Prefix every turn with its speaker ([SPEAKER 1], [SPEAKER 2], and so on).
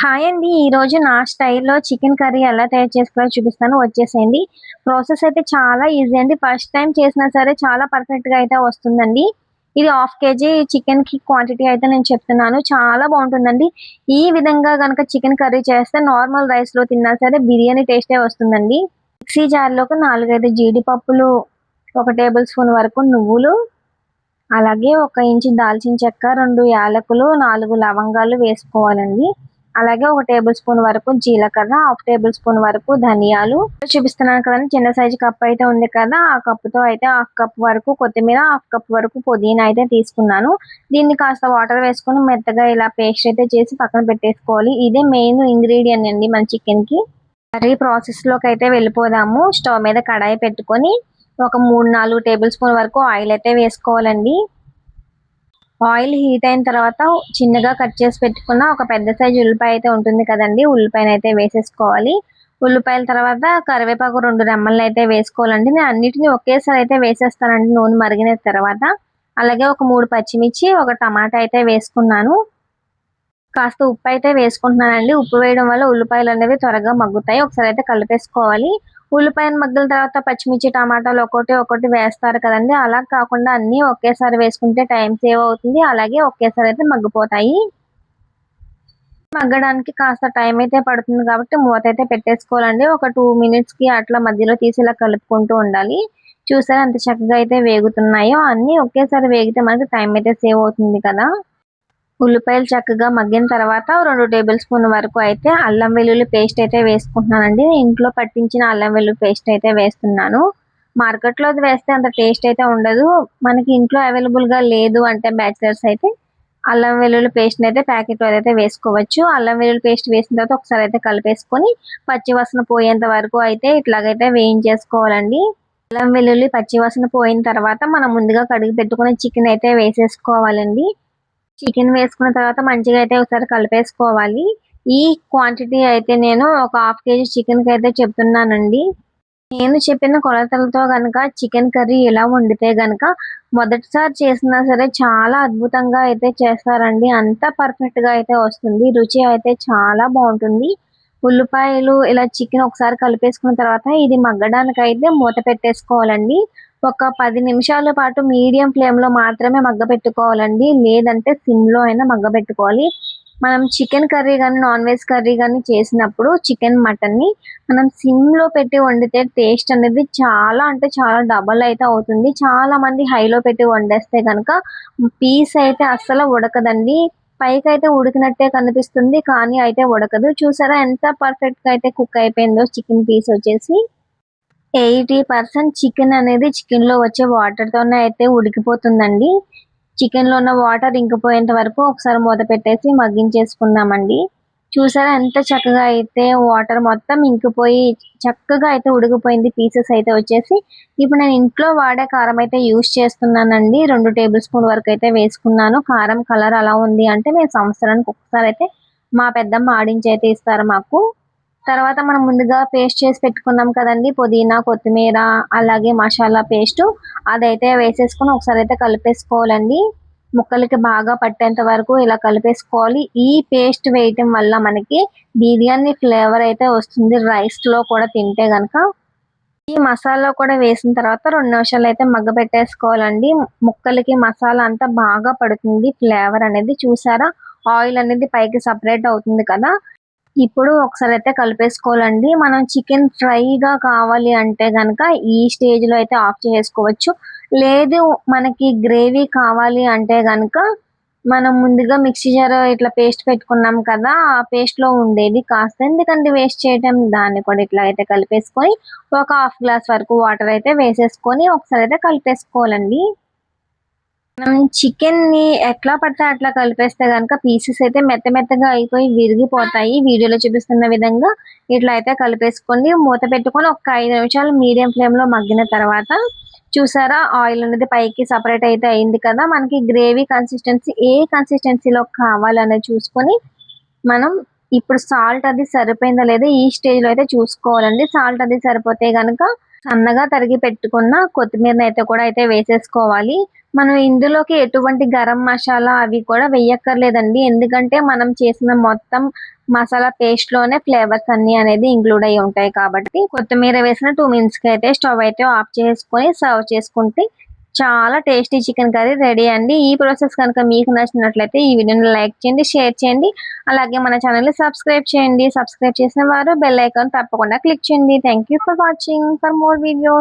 [SPEAKER 1] Hi అండి. ఈరోజు నా స్టైల్‌లో చికెన్ కర్రీ ఎలా తయారు చేసుకోవాలో చూపిస్తాను. వచ్చేసేయండి. ప్రాసెస్ అయితే చాలా ఈజీ అండి. ఫస్ట్ టైమ్ చేసినా సరే చాలా పర్ఫెక్ట్‌గా అయితే వస్తుందండి. ఇది హాఫ్ కేజీ చికెన్‌కి క్వాంటిటీ అయితే నేను చెప్తున్నాను. చాలా బావుంటుందండి. ఈ విధంగా గనక చికెన్ కర్రీ చేస్తే నార్మల్ రైస్‌లో తిన్నా సరే బిర్యానీ టేస్టే వస్తుందండి. మిక్సీ జార్‌లోకి 4, 5 జీడిపప్పులు, 1 టేబుల్ స్పూన్ వరకు నువ్వులు, అలాగే 1 ఇంచు దాల్చిన చెక్క, 2 యాలకులు, 4 లవంగాలు వేసుకోవాలండి. అలాగే 1 టేబుల్ స్పూన్ వరకు జీలకర్ర, హాఫ్ టేబుల్ స్పూన్ వరకు ధనియాలు. చూపిస్తున్నాను కదండీ, చిన్న సైజు కప్ అయితే ఉంది కదా, ఆ కప్పుతో అయితే హాఫ్ కప్ వరకు కొత్తిమీర, హాఫ్ కప్ వరకు పుదీనా అయితే తీసుకున్నాను. దీన్ని కాస్త వాటర్ వేసుకొని మెత్తగా ఇలా పేస్ట్ అయితే చేసి పక్కన పెట్టేసుకోవాలి. ఇదే మెయిన్ ఇంగ్రీడియంట్ అండి మన చికెన్‌కి. కర్రీ ప్రాసెస్‌లోకి అయితే వెళ్ళిపోదాము. స్టవ్ మీద కడాయి పెట్టుకొని ఒక 3, 4 టేబుల్ స్పూన్ వరకు ఆయిల్ అయితే వేసుకోవాలండి. ఆయిల్ హీట్ అయిన తర్వాత చిన్నగా కట్ చేసి పెట్టుకున్న ఒక పెద్ద సైజు ఉల్లిపాయ అయితే ఉంటుంది కదండి, ఉల్లిపాయను అయితే వేసేసుకోవాలి. ఉల్లిపాయల తర్వాత కరివేపాకు 2 రెమ్మలను అయితే వేసుకోవాలండి. నేను అన్నిటిని ఒకేసారి అయితే వేసేస్తానండి నూనె మరిగిన తర్వాత. అలాగే ఒక 3 పచ్చిమిర్చి, ఒక టమాటా అయితే వేసుకున్నాను. కాస్త ఉప్పు అయితే వేసుకుంటున్నానండి. ఉప్పు వేయడం వల్ల ఉల్లిపాయలు అనేవి త్వరగా మగ్గుతాయి. ఒకసారి అయితే కలిపేసుకోవాలి. ఉల్లిపాయలు మగ్గిన తర్వాత పచ్చిమిర్చి, టమాటాలు ఒక్కొక్కటి వేస్తారు కదండీ, అలా కాకుండా అన్నీ ఒకేసారి వేసుకుంటే టైం సేవ్ అవుతుంది. అలాగే ఒకేసారి అయితే మగ్గిపోతాయి. మగ్గడానికి కాస్త టైం అయితే పడుతుంది కాబట్టి మూత అయితే పెట్టేసుకోవాలండి. ఒక 2 మినిట్స్‌కి అట్లా మధ్యలో తీసి ఇలా కలుపుకుంటూ ఉండాలి. చూసారా ఎంత చక్కగా అయితే వేగుతున్నాయో. అన్నీ ఒకేసారి వేగితే మనకి టైం అయితే సేవ్ అవుతుంది కదా. ఉల్లిపాయలు చక్కగా మగ్గిన తర్వాత 2 టేబుల్ స్పూన్ వరకు అయితే అల్లం వెల్లుల్లి పేస్ట్ అయితే వేసుకుంటున్నానండి. ఇంట్లో పట్టించిన అల్లం వెల్లుల్లి పేస్ట్ అయితే వేస్తున్నాను. మార్కెట్‌లోది వేస్తే అంత టేస్ట్ అయితే ఉండదు. మనకి ఇంట్లో అవైలబుల్‌గా లేదు అంటే బ్యాచిలర్స్ అయితే అల్లం వెల్లుల్లి పేస్ట్‌ని అయితే ప్యాకెట్‌లో అయితే వేసుకోవచ్చు. అల్లం వెల్లుల్లి పేస్ట్ వేసిన తర్వాత ఒకసారి అయితే కలిపేసుకొని పచ్చి వాసన పోయేంత వరకు అయితే ఇట్లాగైతే వేయించేసుకోవాలండి. అల్లం వెల్లుల్లి పచ్చి వాసన పోయిన తర్వాత మనం ముందుగా కడిగి పెట్టుకున్న చికెన్ అయితే వేసేసుకోవాలండి. చికెన్ వేసుకున్న తర్వాత మంచిగా అయితే ఒకసారి కలిపేసుకోవాలి. ఈ క్వాంటిటీ అయితే నేను ఒక హాఫ్ కేజీ చికెన్‌కైతే చెప్తున్నానండి. నేను చెప్పిన కొలతలతో గనక చికెన్ కర్రీ ఎలా వండితే గనక మొదటిసారి చేసినా సరే చాలా అద్భుతంగా అయితే చేస్తారండి. అంత పర్ఫెక్ట్‌గా అయితే వస్తుంది. రుచి అయితే చాలా బావుంటుంది. ఉల్లిపాయలు ఇలా చికెన్ ఒకసారి కలిపేసుకున్న తర్వాత ఇది మగ్గడానికైతే మూత పెట్టేసుకోవాలండి. ఒక 10 నిమిషాల పాటు మీడియం ఫ్లేమ్‌లో మాత్రమే మగ్గబెట్టుకోవాలండి. లేదంటే సిమ్‌లో అయినా మగ్గబెట్టుకోవాలి. మనం చికెన్ కర్రీ గాని, నాన్ వెజ్ కర్రీ గాని చేసినప్పుడు చికెన్, మటన్‌ని మనం సిమ్‌లో పెట్టి వండితే టేస్ట్ అనేది చాలా అంటే చాలా డబల్ అయితే అవుతుంది. చాలామంది హైలో పెట్టి వండేస్తే గనక పీస్ అయితే అస్సలు ఉడకదండి. పైకైతే ఉడికినట్టే కనిపిస్తుంది, కానీ అయితే ఉడకదు. చూసారా ఎంత పర్ఫెక్ట్‌గా అయితే కుక్ అయిపోయిందో చికెన్ పీస్ వచ్చేసి. 80% చికెన్ అనేది చికెన్‌లో వచ్చే వాటర్‌తోనే అయితే ఉడికిపోతుందండి. చికెన్‌లో ఉన్న వాటర్ ఇంకిపోయేంత వరకు ఒకసారి మూత పెట్టేసి మగ్గించేసుకుందామండి. చూసారా ఎంత చక్కగా అయితే వాటర్ మొత్తం ఇంకిపోయి చక్కగా అయితే ఉడికిపోయింది పీసెస్ అయితే వచ్చేసి. ఇప్పుడు నేను ఇంట్లో వాడే కారం అయితే యూజ్ చేస్తున్నానండి. 2 టేబుల్ స్పూన్ వరకు అయితే వేసుకున్నాను. కారం కలర్ అలా ఉంది అంటే మేము సంవత్సరానికి ఒకసారి అయితే మా పెద్దమ్మ ఆడించి అయితే ఇస్తారు మాకు. తర్వాత మనం ముందుగా పేస్ట్ చేసి పెట్టుకున్నాం కదండీ, పుదీనా, కొత్తిమీర, అలాగే మసాలా పేస్టు అదైతే వేసేసుకొని ఒకసారి అయితే కలిపేసుకోవాలండి. ముక్కలకి బాగా పట్టేంత వరకు ఇలా కలిపేసుకోవాలి. ఈ పేస్ట్ వేయటం వల్ల మనకి బిర్యానీ ఫ్లేవర్ అయితే వస్తుంది రైస్‌లో కూడా తింటే గనక. ఈ మసాలా కూడా వేసిన తర్వాత 2 నిమిషాలు అయితే మగ్గబెట్టేసుకోవాలండి. ముక్కలకి మసాలా అంతా బాగా పడుతుంది ఫ్లేవర్ అనేది. చూసారా ఆయిల్ అనేది పైకి సెపరేట్ అవుతుంది కదా. ఇప్పుడు ఒకసారి అయితే కలిపేసుకోవాలండి. మనం చికెన్ ఫ్రైగా కావాలి అంటే గనక ఈ స్టేజ్‌లో అయితే ఆఫ్ చేసుకోవచ్చు. లేదు మనకి గ్రేవీ కావాలి అంటే గనక మనం ముందుగా మిక్సీ జార్ ఇట్లా పేస్ట్ పెట్టుకున్నాం కదా, ఆ పేస్ట్‌లో ఉండేది కాస్త ఎందుకండి వేస్ట్ చేయటం, దాన్ని కూడా ఇట్లా అయితే కలిపేసుకొని ఒక హాఫ్ గ్లాస్ వరకు వాటర్ అయితే వేసేసుకొని ఒకసారి అయితే కలిపేసుకోవాలండి. మనం చికెన్‌ని ఎట్లా పడితే అట్లా కలిపేస్తే గనక పీసెస్ అయితే మెత్తగా అయిపోయి విరిగిపోతాయి. వీడియోలో చూపిస్తున్న విధంగా ఇట్లా అయితే కలిపేసుకోండి. మూత పెట్టుకొని ఒక 5 నిమిషాలు మీడియం ఫ్లేమ్‌లో మగ్గిన తర్వాత చూసారా ఆయిల్ అనేది పైకి సెపరేట్ అయితే అయింది కదా. మనకి గ్రేవీ కన్సిస్టెన్సీ ఏ కన్సిస్టెన్సీలో కావాలనేది చూసుకొని మనం ఇప్పుడు సాల్ట్ అది సరిపోయిందా లేదా ఈ స్టేజ్‌లో అయితే చూసుకోవాలండి. సాల్ట్ అది సరిపోతే గనక సన్నగా తరిగి పెట్టుకున్న కొత్తిమీరనైతే కూడా అయితే వేసేసుకోవాలి. మనం ఇందులోకి ఎటువంటి గరం మసాలా అవి కూడా వేయక్కర్లేదండి. ఎందుకంటే మనం చేసిన మొత్తం మసాలా పేస్ట్ లోనే ఫ్లేవర్స్ అన్ని అనేది ఇంక్లూడ్ అయి ఉంటాయి కాబట్టి కొత్తిమీర వేసిన 2 మినిట్స్ కి అయితే స్టవ్ అయితే ఆఫ్ చేసుకొని సర్వ్ చేసుకుంటే చాలా టేస్టీ చికెన్ కర్రీ రెడీ అండి. ఈ ప్రాసెస్ కనుక మీకు నచ్చినట్లయితే ఈ వీడియోని లైక్ చేయండి, షేర్ చేయండి. అలాగే మన ఛానల్ని సబ్స్క్రైబ్ చేయండి. సబ్స్క్రైబ్ చేసిన వారు బెల్ ఐకాన్ తప్పకుండా క్లిక్ చేయండి. Thank you for watching for more videos.